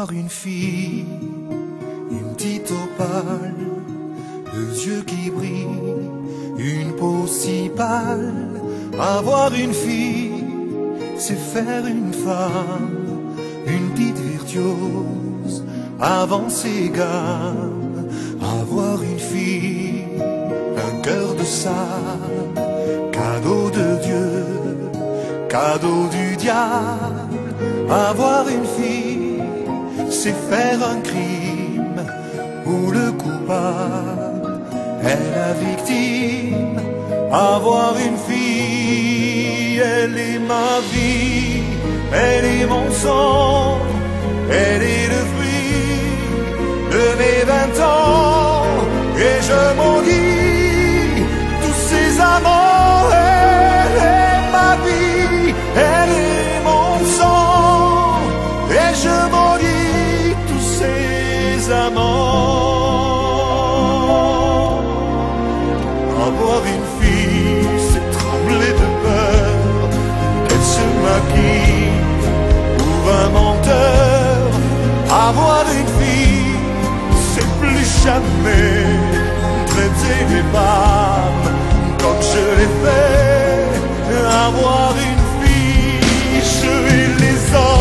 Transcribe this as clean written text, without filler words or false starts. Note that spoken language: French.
Avoir une fille, une petite opale, deux yeux qui brillent, une peau si pâle. Avoir une fille, c'est faire une femme, une petite virtuose, avancer gamme. Avoir une fille, un cœur de sable, cadeau de Dieu, cadeau du diable. Avoir une fille, c'est faire un crime où le coupable est la victime. Avoir une fille, elle est ma vie, elle est mon sang, elle est le fruit de mes 20 ans. Et je maudis tous ces amants. Elle est ma vie, elle est mon sang, et je maudis tous ces amants. Avoir une fille, c'est trembler de peur qu'elle se maquille pour un menteur. Avoir une fille, c'est plus jamais traiter les femmes comme je l'ai fait. Avoir une fille, je vais les hommes.